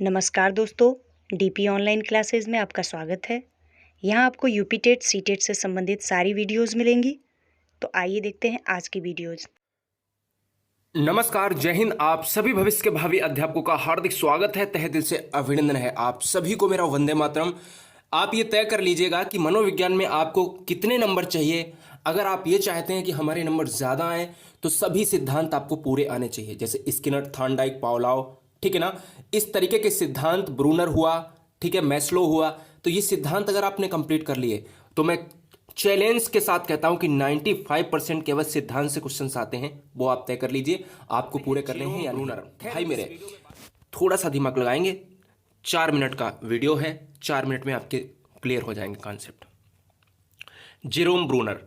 नमस्कार दोस्तों, DP online classes में आपका स्वागत है। यहाँ आपको यूपी टेट सी टेट से संबंधित सारी वीडियोस मिलेंगी। तो आइए देखते हैं आज की वीडियोस। नमस्कार, जय हिंद। आप सभी भविष्य के भावी अध्यापकों का हार्दिक स्वागत है। तहे दिल से अभिनंदन है आप सभी को मेरा वंदे मातरम। आप ये तय कर लीजिएगा कि मनोविज्ञान में आपको कितने नंबर चाहिए। अगर आप ये चाहते हैं कि हमारे नंबर ज़्यादा आए तो सभी सिद्धांत आपको पूरे आने चाहिए, जैसे स्किनर, थॉर्नडाइक, पावलोव, ठीक है ना। इस तरीके के सिद्धांत, ब्रूनर हुआ, ठीक है, मैस्लो हुआ, तो ये सिद्धांत अगर आपने कंप्लीट कर लिए तो मैं चैलेंज के साथ कहता हूं कि 95% केवल सिद्धांत से क्वेश्चंस आते हैं, वो आप तय कर लीजिए आपको पूरे करने हैं या ब्रूनर। भाई मेरे थोड़ा सा दिमाग लगाएंगे, 4 मिनट का वीडियो है, 4 मिनट में आपके क्लियर हो जाएंगे कॉन्सेप्ट। जेरोम ब्रूनर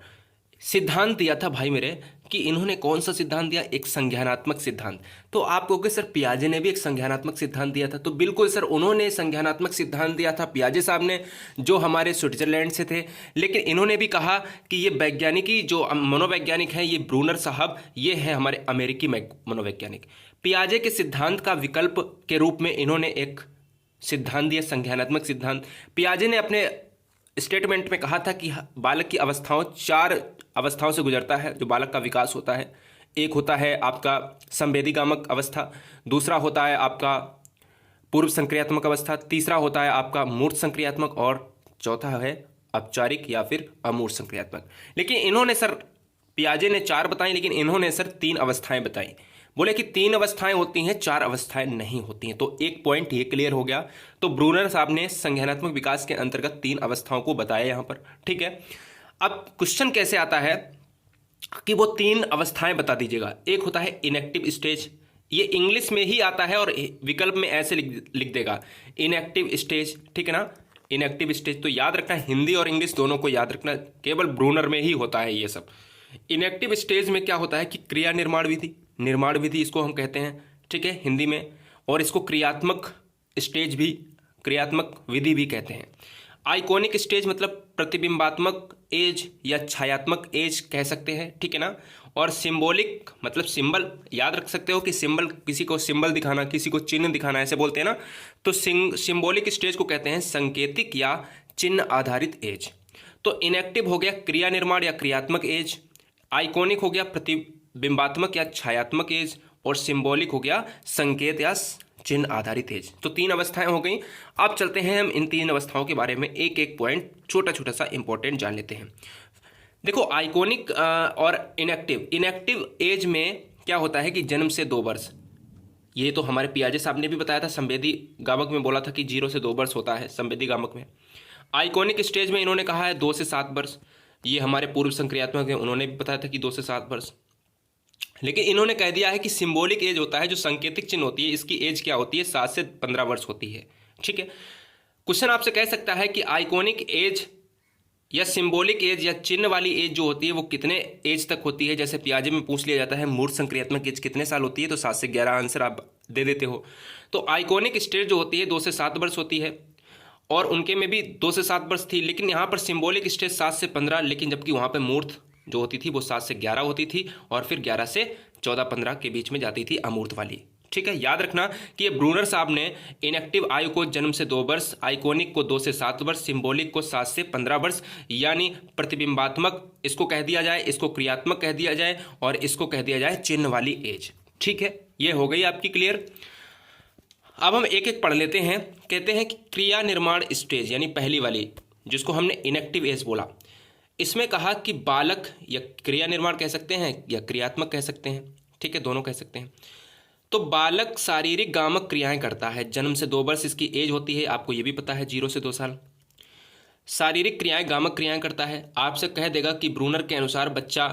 सिद्धांत दिया था भाई मेरे कि इन्होंने कौन सा सिद्धांत दिया, एक संज्ञानात्मक सिद्धांत। तो आप कहोगे सर पियाजे ने भी एक संज्ञानात्मक सिद्धांत दिया था, तो बिल्कुल सर, उन्होंने संज्ञानात्मक सिद्धांत दिया था पियाजे साहब ने, जो हमारे स्विट्जरलैंड से थे। लेकिन इन्होंने भी कहा कि ये वैज्ञानिकी जो मनोवैज्ञानिक हैं, ये ब्रूनर साहब, ये हैं हमारे अमेरिकी मनोवैज्ञानिक। पियाजे के सिद्धांत का विकल्प के रूप में इन्होंने एक सिद्धांत दिया, संज्ञानात्मक सिद्धांत। पियाजे ने अपने स्टेटमेंट में कहा था कि बालक की अवस्थाओं 4 अवस्थाओं से गुजरता है जो बालक का विकास होता है। एक होता है आपका संवेदीगामक अवस्था, दूसरा होता है आपका पूर्व संक्रियात्मक अवस्था, तीसरा होता है आपका मूर्त संक्रियात्मक, और चौथा है औपचारिक या फिर अमूर्त संक्रियात्मक। लेकिन इन्होंने सर, पियाजे ने 4 बताई, लेकिन इन्होंने सर 3 अवस्थाएं बताई। बोले कि 3 अवस्थाएं होती हैं, 4 अवस्थाएं नहीं होती हैं। तो एक पॉइंट ये क्लियर हो गया। तो ब्रूनर साहब ने संज्ञानात्मक विकास के अंतर्गत 3 अवस्थाओं को बताया यहां पर, ठीक है। अब क्वेश्चन कैसे आता है कि वो 3 अवस्थाएं बता दीजिएगा। एक होता है इनएक्टिव स्टेज, ये इंग्लिश में ही आता है और विकल्प में ऐसे लिख देगा इनएक्टिव स्टेज, ठीक है ना। इनएक्टिव स्टेज तो याद रखना, हिंदी और इंग्लिश दोनों को याद रखना, केवल ब्रूनर में ही होता है ये सब। इनएक्टिव स्टेज में क्या होता है कि क्रिया निर्माण विधि इसको हम कहते हैं, ठीक है, हिंदी में। और इसको क्रियात्मक स्टेज भी, क्रियात्मक विधि भी कहते हैं। आइकॉनिक स्टेज मतलब प्रतिबिंबात्मक एज या छायात्मक एज कह सकते हैं, ठीक है ना। और सिंबॉलिक मतलब सिंबल, याद रख सकते हो कि सिंबल, किसी को सिंबल दिखाना, किसी को चिन्ह दिखाना, ऐसे बोलते हैं ना। तो सिंबॉलिक स्टेज को कहते हैं संकेतिक या चिन्ह आधारित एज। तो इनएक्टिव हो गया क्रिया निर्माण या क्रियात्मक एज, आइकॉनिक हो गया प्रतिबिंबात्मक या छायात्मक एज, और सिंबॉलिक हो गया संकेत या चिन्ह आधारित एज। तो 3 अवस्थाएं हो गई। अब चलते हैं हम इन 3 अवस्थाओं के बारे में एक एक पॉइंट छोटा छोटा सा इंपॉर्टेंट जान लेते हैं। देखो, आइकॉनिक और इनएक्टिव एज में क्या होता है कि जन्म से 2 वर्ष, ये तो हमारे पियाजे साहब ने भी बताया था। संवेदी गामक में बोला था कि 0 से 2 वर्ष होता है संवेदी गामक में। आइकॉनिक स्टेज में इन्होंने कहा है 2 से 7 वर्ष। ये हमारे पूर्व संक्रियात्मक है, उन्होंने भी बताया था कि 2 से 7 वर्ष। लेकिन इन्होंने कह दिया है कि सिंबॉलिक एज होता है, जो संकेतिक चिन्ह होती है, इसकी एज क्या होती है, 7 से 15 वर्ष होती है, ठीक है। क्वेश्चन आपसे कह सकता है कि आइकॉनिक एज या सिंबॉलिक एज या चिन्ह वाली एज जो होती है वो कितने एज तक होती है। जैसे पियाजे में पूछ लिया जाता है मूर्त संक्रियात्मक एज कितने साल होती है, तो 7 से 11 आंसर आप दे देते हो। तो आइकॉनिक स्टेज जो होती है 2 से 7 वर्ष होती है, और उनके में भी 2 से 7 वर्ष थी। लेकिन यहाँ पर सिंबॉलिक स्टेज 7 से 15, लेकिन जबकि वहाँ पर मूर्त जो होती थी वो 7 से 11 होती थी, और फिर 11 से 14-15 के बीच में जाती थी अमूर्त वाली, ठीक है। याद रखना कि ये ब्रूनर साहब ने इनएक्टिव आयु को जन्म से 2 वर्ष, आइकॉनिक को 2 से 7 वर्ष, सिंबॉलिक को 7 से 15 वर्ष, यानी प्रतिबिंबात्मक इसको कह दिया जाए, इसको क्रियात्मक कह दिया जाए, और इसको कह दिया जाए चिन्ह वाली एज, ठीक है। ये हो गई आपकी क्लियर। अब हम एक एक पढ़ लेते हैं। कहते हैं कि क्रिया निर्माण स्टेज यानी पहली वाली, जिसको हमने इनएक्टिव एज बोला, इसमें कहा कि बालक, या क्रिया निर्माण कह सकते हैं या क्रियात्मक कह सकते हैं, ठीक है, दोनों कह सकते हैं। तो बालक शारीरिक गामक क्रियाएं करता है, जन्म से 2 वर्ष इसकी एज होती है, आपको ये भी पता है, 0 से 2 साल। शारीरिक क्रियाएं, गामक क्रियाएं करता है। आपसे कह देगा कि ब्रूनर के अनुसार बच्चा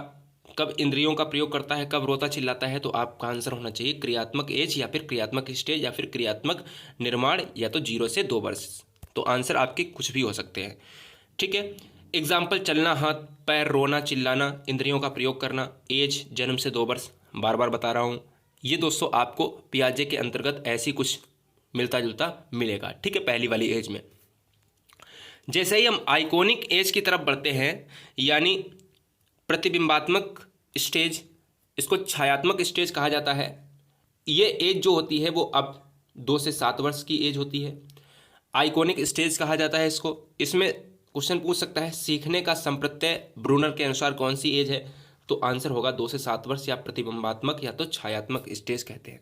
कब इंद्रियों का प्रयोग करता है, कब रोता चिल्लाता है, तो आपका आंसर होना चाहिए क्रियात्मक एज या फिर क्रियात्मक स्टेज या फिर क्रियात्मक निर्माण, या तो 0 से 2 वर्ष। तो आंसर आपके कुछ भी हो सकते हैं, ठीक है। एग्जाम्पल, चलना, हाथ पैर, रोना चिल्लाना, इंद्रियों का प्रयोग करना, एज जन्म से 2 वर्ष, बार बार बता रहा हूँ। ये दोस्तों आपको पियाजे के अंतर्गत ऐसी कुछ मिलता जुलता मिलेगा, ठीक है, पहली वाली एज में। जैसे ही हम आइकॉनिक एज की तरफ बढ़ते हैं, यानी प्रतिबिंबात्मक स्टेज, इसको छायात्मक स्टेज कहा जाता है। ये एज जो होती है वो अब 2 से 7 वर्ष की एज होती है। आइकॉनिक स्टेज कहा जाता है इसको। इसमें क्वेश्चन पूछ सकता है सीखने का संप्रत्यय ब्रूनर के अनुसार कौन सी एज है, तो आंसर होगा 2 से 7 वर्ष, या प्रतिबिंबात्मक या तो छायात्मक स्टेज कहते हैं।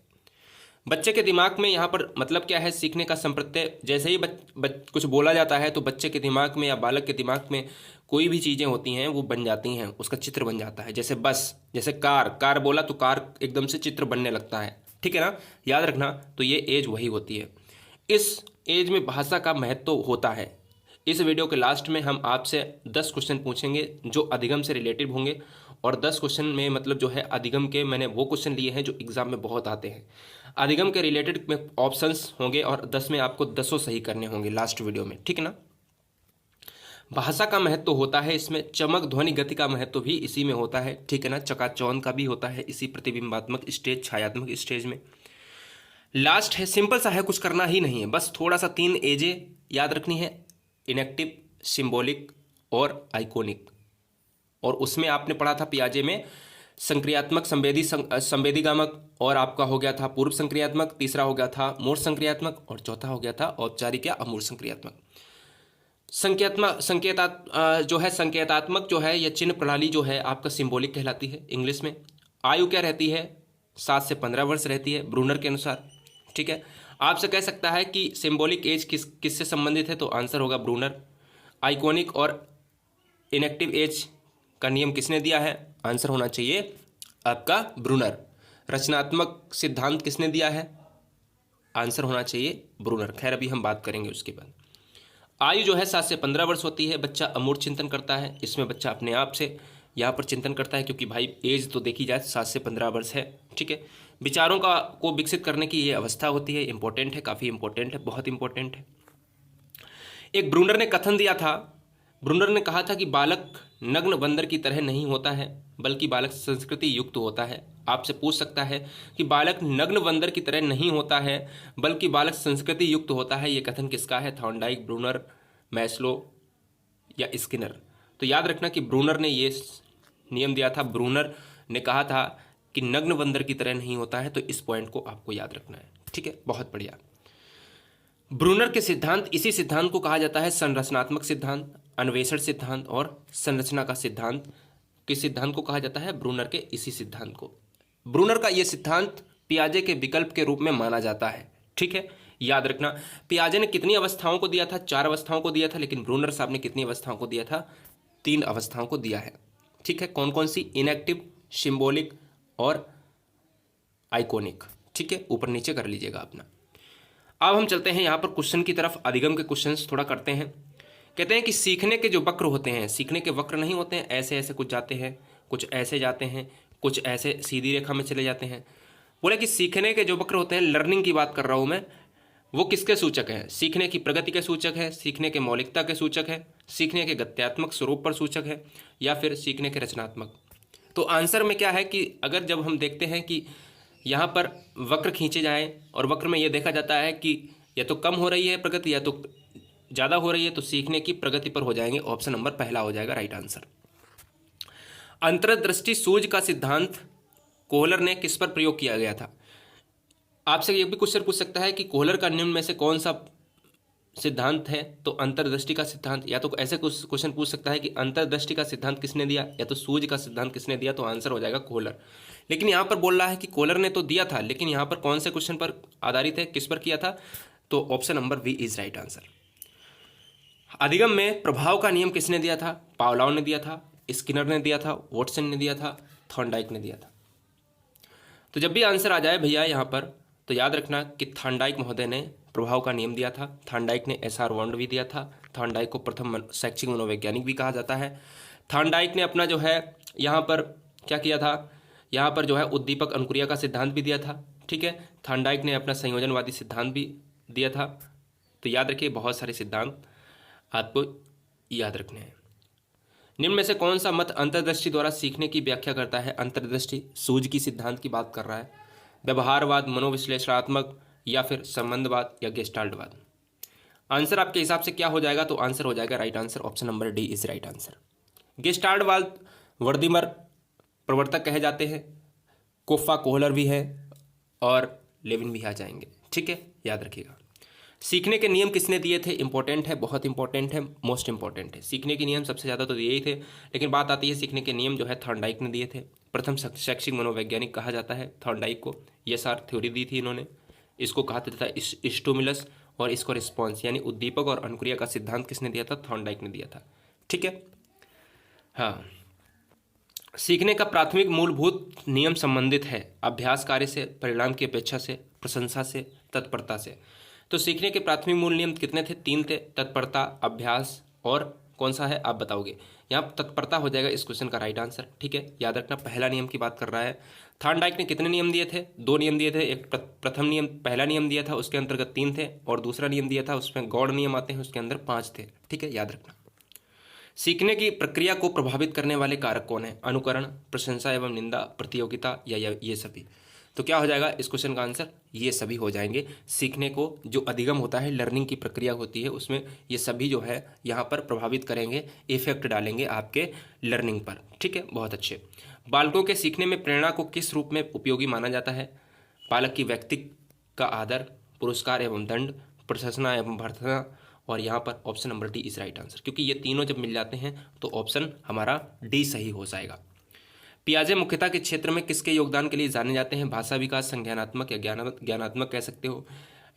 बच्चे के दिमाग में यहाँ पर मतलब क्या है सीखने का संप्रत्यय, जैसे ही कुछ बोला जाता है तो बच्चे के दिमाग में या बालक के दिमाग में कोई भी चीज़ें होती हैं वो बन जाती हैं, उसका चित्र बन जाता है। जैसे बस, जैसे कार बोला तो कार एकदम से चित्र बनने लगता है, ठीक है ना, याद रखना। तो ये एज वही होती है। इस एज में भाषा का महत्व होता है। इस वीडियो के लास्ट में हम आपसे 10 क्वेश्चन पूछेंगे जो अधिगम से रिलेटेड होंगे, और 10 क्वेश्चन में मतलब जो है अधिगम के मैंने वो क्वेश्चन लिए हैं जो एग्जाम में बहुत आते हैं। अधिगम के रिलेटेड में ऑप्शंस होंगे और 10 में आपको 10 सही करने होंगे लास्ट वीडियो में, ठीक है ना। भाषा का महत्व होता है इसमें, चमक ध्वनि गति का महत्व भी इसी में होता है, ठीक है ना। चकाचौंध का भी होता है इसी प्रतिबिंबात्मक स्टेज, छायात्मक स्टेज में। लास्ट है, सिंपल सा है, कुछ करना ही नहीं है, बस थोड़ा सा 3 एजे याद रखनी है, इनेक्टिव, सिंबॉलिक और आइकॉनिक। और उसमें आपने पढ़ा था पियाजे में संक्रियात्मक, संवेदीगामक, और आपका हो गया था पूर्व संक्रियात्मक, तीसरा हो गया था मूर्त संक्रियात्मक, और चौथा हो गया था औपचारिक या अमूर्त संक्रियात्मक। संकेतात्मक जो है या चिन्ह प्रणाली जो है आपका सिंबॉलिक कहलाती है इंग्लिश में। आयु क्या रहती है, 7 से 15 वर्ष रहती है ब्रूनर के अनुसार, ठीक है। आपसे कह सकता है कि सिंबॉलिक एज किससे संबंधित है, तो आंसर होगा ब्रूनर। आइकॉनिक और इनेक्टिव एज का नियम किसने दिया है, आंसर होना चाहिए आपका ब्रूनर। रचनात्मक सिद्धांत किसने दिया है, आंसर होना चाहिए ब्रूनर। खैर अभी हम बात करेंगे उसके बाद। आयु जो है 7 से 15 वर्ष होती है। बच्चा अमूर्त चिंतन करता है, इसमें बच्चा अपने आप से यहाँ पर चिंतन करता है, क्योंकि भाई एज तो देखी जाए 7 से 15 वर्ष है, ठीक है। विचारों को विकसित करने की ये अवस्था होती है, इंपॉर्टेंट है, काफ़ी इंपॉर्टेंट है, बहुत इंपॉर्टेंट है। एक ब्रूनर ने कथन दिया था, ब्रूनर ने कहा था कि बालक नग्न बंदर की तरह नहीं होता है, बल्कि बालक संस्कृति युक्त होता है। आपसे पूछ सकता है कि बालक नग्न बंदर की तरह नहीं होता है, बल्कि बालक संस्कृति युक्त होता है, ये कथन किसका है, थॉर्नडाइक, ब्रूनर, मैस्लो या स्किनर। तो याद रखना कि ब्रूनर ने ये नियम दिया था, ब्रूनर ने कहा था कि नग्न बंदर की तरह नहीं होता है, तो इस पॉइंट को आपको याद रखना है, ठीक है, बहुत बढ़िया। ब्रूनर के सिद्धांत, इसी सिद्धांत को कहा जाता है संरचनात्मक सिद्धांत, अन्वेषण सिद्धांत और संरचना का सिद्धांत। किस सिद्धांत को कहा जाता है, ब्रूनर के इसी सिद्धांत को। ब्रूनर का यह सिद्धांत पियाजे के विकल्प के रूप में माना जाता है, ठीक है, याद रखना। पियाजे ने कितनी अवस्थाओं को दिया था, 4 अवस्थाओं को दिया था, लेकिन ब्रूनर साहब ने कितनी अवस्थाओं को दिया था, 3 अवस्थाओं को दिया है, ठीक है। कौन कौन सी, इनेक्टिव, सिंबॉलिक और आइकॉनिक, ठीक है, ऊपर नीचे कर लीजिएगा अपना। अब हम चलते हैं यहाँ पर क्वेश्चन की तरफ, अधिगम के क्वेश्चंस थोड़ा करते हैं। कहते हैं कि सीखने के जो वक्र होते हैं, सीखने के वक्र नहीं होते हैं, ऐसे ऐसे कुछ जाते हैं, कुछ ऐसे जाते हैं, कुछ ऐसे सीधी रेखा में चले जाते हैं। बोले कि सीखने के जो वक्र होते हैं, लर्निंग की बात कर रहा हूँ मैं, वो किसके सूचक हैं, सीखने की प्रगति के सूचक है, सीखने के मौलिकता के सूचक है, सीखने के गत्यात्मक स्वरूप पर सूचक है, या फिर सीखने के रचनात्मक। तो आंसर में क्या है कि अगर जब हम देखते हैं कि यहाँ पर वक्र खींचे जाएं और वक्र में ये देखा जाता है कि या तो कम हो रही है प्रगति या तो ज़्यादा हो रही है, तो सीखने की प्रगति पर हो जाएंगे, ऑप्शन नंबर पहला हो जाएगा राइट आंसर। अंतर्दृष्टि सूझ का सिद्धांत कोहलर ने किस पर प्रयोग किया गया था। आपसे ये भी क्वेश्चन पूछ सकता है कि कोहलर का निम्न में से कौन सा सिद्धांत है, तो अंतर्दृष्टि का सिद्धांत। या तो ऐसे कुछ क्वेश्चन पूछ सकता है कि अंतर्दृष्टि का सिद्धांत किसने दिया, या तो सूझ का सिद्धांत किसने दिया, तो आंसर हो जाएगा कोहलर। लेकिन यहाँ पर बोल रहा है कि कोहलर ने तो दिया था, लेकिन यहाँ पर कौन से क्वेश्चन पर आधारित है, किस पर किया था, तो option number B is right answer. अधिगम में प्रभाव का नियम किसने दिया था, पावलोव ने दिया था, स्किनर ने दिया था, वॉटसन ने दिया था, थॉर्नडाइक ने दिया था। तो जब भी आंसर आ जाए भैया यहाँ पर, तो याद रखना कि थॉर्नडाइक महोदय ने प्रभाव का नियम दिया था। थॉर्नडाइक ने एसआर वॉन्ड भी दिया था। थॉर्नडाइक को प्रथम शैक्षिक मनोवैज्ञानिक भी कहा जाता है। थॉर्नडाइक ने अपना जो है यहाँ पर क्या किया था, यहाँ पर जो है उद्दीपक अनुक्रिया का सिद्धांत भी दिया था, ठीक है। थॉर्नडाइक ने अपना संयोजनवादी सिद्धांत भी दिया था। तो याद रखिए, बहुत सारे सिद्धांत आपको याद रखने हैं। निम्न में से कौन सा मत अंतर्दृष्टि द्वारा सीखने की व्याख्या करता है। अंतर्दृष्टि सूझ की सिद्धांत की बात कर रहा है, व्यवहारवाद, मनोविश्लेषणात्मक, या फिर संबंधवाद या गेस्टाल्टवाद। आंसर आपके हिसाब से क्या हो जाएगा, तो आंसर हो जाएगा right answer, option number D is right answer. गेस्टाल्टवाद वर्दीमर प्रवर्तक कहे जाते हैं, कोफा कोहलर भी है और लेविन भी आ जाएंगे, ठीक है। याद रखिएगा। सीखने के नियम किसने दिए थे? इंपॉर्टेंट है, बहुत इंपॉर्टेंट है, मोस्ट इंपॉर्टेंट है। सीखने के नियम सबसे ज़्यादा तो दिए ही थे, लेकिन बात आती है सीखने के नियम जो है थॉर्नडाइक ने दिए थे। प्रथम शैक्षिक मनोवैज्ञानिक कहा जाता है थॉर्नडाइक को। ये सार थ्योरी दी थी इन्होंने। इसको कहा था स्टिमुलस और इसको रिस्पॉन्स यानी उद्दीपक और अनुक्रिया का सिद्धांत किसने दिया था? थॉर्नडाइक ने दिया था। ठीक है। हाँ, सीखने का प्राथमिक मूलभूत नियम संबंधित है अभ्यास कार्य से, परिणाम की अपेक्षा से, प्रशंसा से, तत्परता से। तो सीखने के प्राथमिक मूल नियम कितने थे? 3 थे, तत्परता, अभ्यास और कौन सा है आप बताओगे? यहाँ तत्परता हो जाएगा इस क्वेश्चन का राइट आंसर। ठीक है, याद रखना पहला नियम की बात कर रहा है। थॉर्नडाइक ने कितने नियम दिए थे? 2 नियम दिए थे। एक प्रथम नियम, पहला नियम दिया था उसके अंतर्गत 3 थे, और दूसरा नियम दिया था उसमें गौड़ नियम आते हैं, उसके अंदर 5 थे। ठीक है, याद रखना। सीखने की प्रक्रिया को प्रभावित करने वाले कारक कौन है? अनुकरण, प्रशंसा एवं निंदा, प्रतियोगिता या ये सभी। तो क्या हो जाएगा इस क्वेश्चन का आंसर? ये सभी हो जाएंगे। सीखने को जो अधिगम होता है, लर्निंग की प्रक्रिया होती है, उसमें ये सभी जो है यहाँ पर प्रभावित करेंगे, इफेक्ट डालेंगे आपके लर्निंग पर। ठीक है, बहुत अच्छे। बालकों के सीखने में प्रेरणा को किस रूप में उपयोगी माना जाता है? बालक की व्यक्ति का आदर, पुरस्कार एवं दंड, प्रशंसा एवं भर्त्सना, और यहाँ पर option number D is right answer, क्योंकि ये तीनों जब मिल जाते हैं तो ऑप्शन हमारा डी सही हो जाएगा। पियाजे मुख्यतः के क्षेत्र में किसके योगदान के लिए जाने जाते हैं? भाषा विकास, संज्ञानात्मक या ज्ञानात्मक कह सकते हो,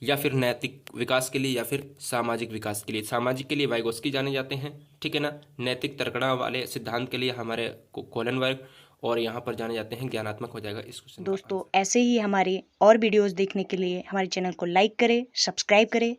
या फिर नैतिक विकास के लिए, या फिर सामाजिक विकास के लिए। सामाजिक के लिए वाइगोस्की जाने जाते हैं, ठीक है ना। नैतिक तर्कणा वाले सिद्धांत के लिए हमारे कोलनबर्ग, और यहाँ पर जाने जाते हैं ज्ञानात्मक हो जाएगा इस क्वेश्चन का दोस्तों ऐसे ही हमारे और वीडियोस देखने के लिए हमारे चैनल को लाइक करें, सब्सक्राइब करें